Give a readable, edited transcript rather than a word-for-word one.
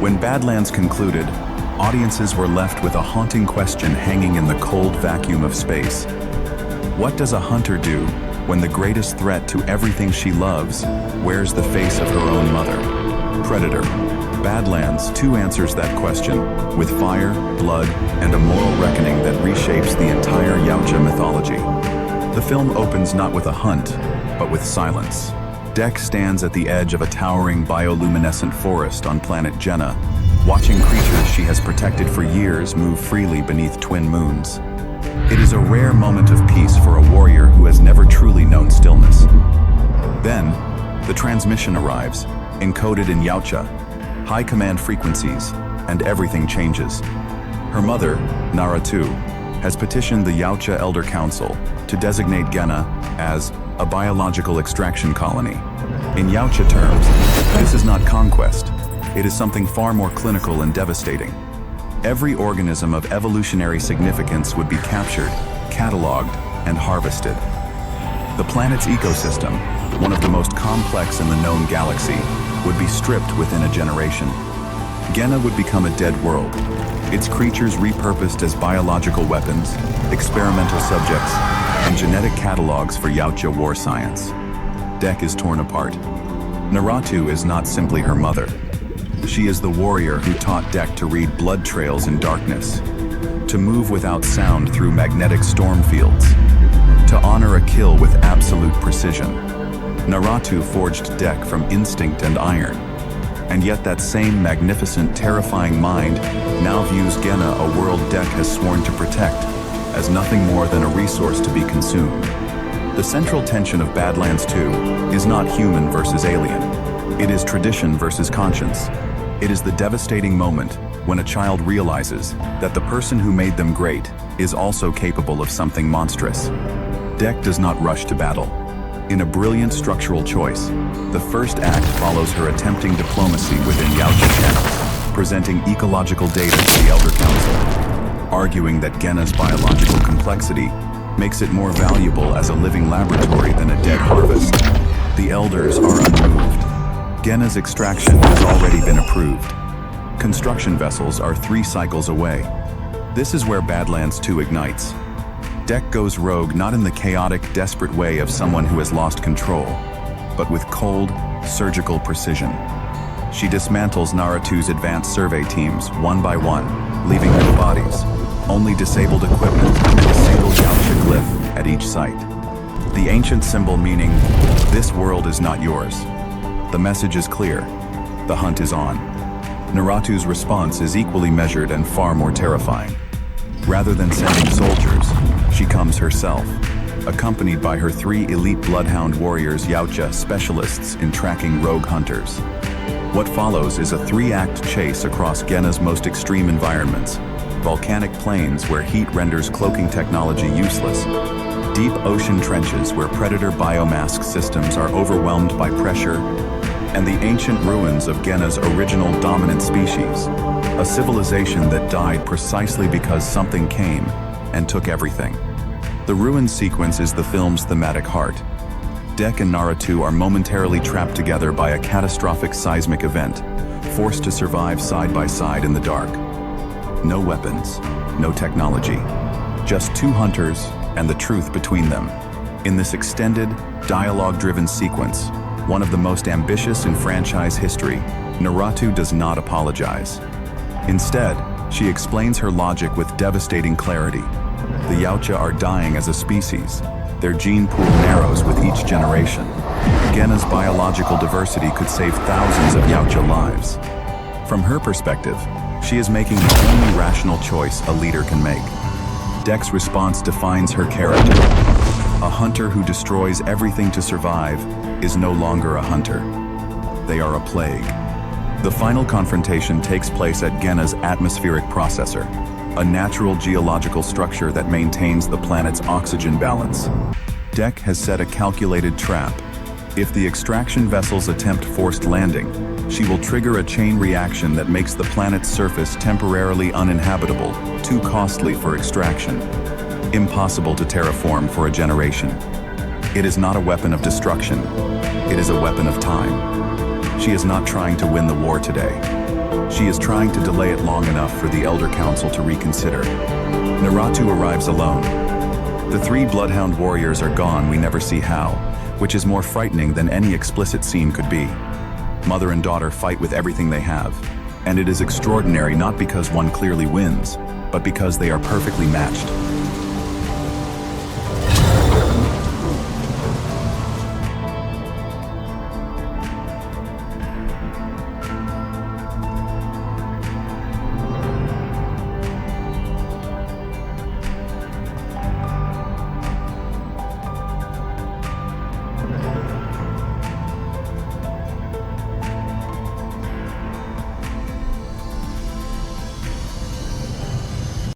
When Badlands concluded, audiences were left with a haunting question hanging in the cold vacuum of space. What does a hunter do when the greatest threat to everything she loves wears the face of her own mother? Predator. Badlands 2 answers that question, with fire, blood, and a moral reckoning that reshapes the entire Yautja mythology. The film opens not with a hunt, but with silence. Dek stands at the edge of a towering bioluminescent forest on planet Jenna, watching creatures she has protected for years move freely beneath twin moons. It is a rare moment of peace for a warrior who has never truly known stillness. Then, the transmission arrives, encoded in Yautja, high command frequencies, and everything changes. Her mother, Naratu, has petitioned the Yautja Elder Council to designate Genna as a biological extraction colony. In Yautja terms, this is not conquest. It is something far more clinical and devastating. Every organism of evolutionary significance would be captured, cataloged, and harvested. The planet's ecosystem, one of the most complex in the known galaxy, would be stripped within a generation. Genna would become a dead world, its creatures repurposed as biological weapons, experimental subjects, and genetic catalogs for Yautja war science. Dek is torn apart. Naratu is not simply her mother. She is the warrior who taught Dek to read blood trails in darkness, to move without sound through magnetic storm fields, to honor a kill with absolute precision. Naratu forged Dek from instinct and iron, and yet that same magnificent, terrifying mind now views Genna, a world Dek has sworn to protect, as nothing more than a resource to be consumed. The central tension of Badlands 2 is not human versus alien. It is tradition versus conscience. It is the devastating moment when a child realizes that the person who made them great is also capable of something monstrous. Dek does not rush to battle. In a brilliant structural choice, the first act follows her attempting diplomacy within Yautja channels, presenting ecological data to the Elder Council, arguing that Genna's biological complexity makes it more valuable as a living laboratory than a dead harvest. The Elders are unmoved. Genna's extraction has already been approved. Construction vessels are 3 cycles away. This is where Badlands 2 ignites. Dek goes rogue not in the chaotic, desperate way of someone who has lost control, but with cold, surgical precision. She dismantles Naratu's advanced survey teams one by one, leaving their bodies, only disabled equipment, and a single Yautja glyph at each site. The ancient symbol meaning, "This world is not yours." The message is clear. The hunt is on. Naratu's response is equally measured and far more terrifying. Rather than sending soldiers, she comes herself, accompanied by her 3 elite bloodhound warriors, Yautja specialists in tracking rogue hunters. What follows is a 3-act chase across Genna's most extreme environments: volcanic plains where heat renders cloaking technology useless, deep ocean trenches where predator biomask systems are overwhelmed by pressure, and the ancient ruins of Genna's original dominant species, a civilization that died precisely because something came and took everything. The ruins sequence is the film's thematic heart. Dek and Naratu are momentarily trapped together by a catastrophic seismic event, forced to survive side by side in the dark. No weapons, no technology, just 2 hunters and the truth between them. In this extended, dialogue-driven sequence, one of the most ambitious in franchise history, Naratu does not apologize. Instead, she explains her logic with devastating clarity. The Yautja are dying as a species. Their gene pool narrows with each generation. Genna's biological diversity could save thousands of Yautja lives. From her perspective, she is making the only rational choice a leader can make. Dek's response defines her character. A hunter who destroys everything to survive is no longer a hunter. They are a plague. The final confrontation takes place at Genna's atmospheric processor, a natural geological structure that maintains the planet's oxygen balance. Dek has set a calculated trap. If the extraction vessels attempt forced landing, she will trigger a chain reaction that makes the planet's surface temporarily uninhabitable, too costly for extraction, impossible to terraform for a generation. It is not a weapon of destruction. It is a weapon of time. She is not trying to win the war today. She is trying to delay it long enough for the Elder Council to reconsider. Naratu arrives alone. The three Bloodhound warriors are gone, we never see how, which is more frightening than any explicit scene could be. Mother and daughter fight with everything they have, and it is extraordinary not because one clearly wins, but because they are perfectly matched.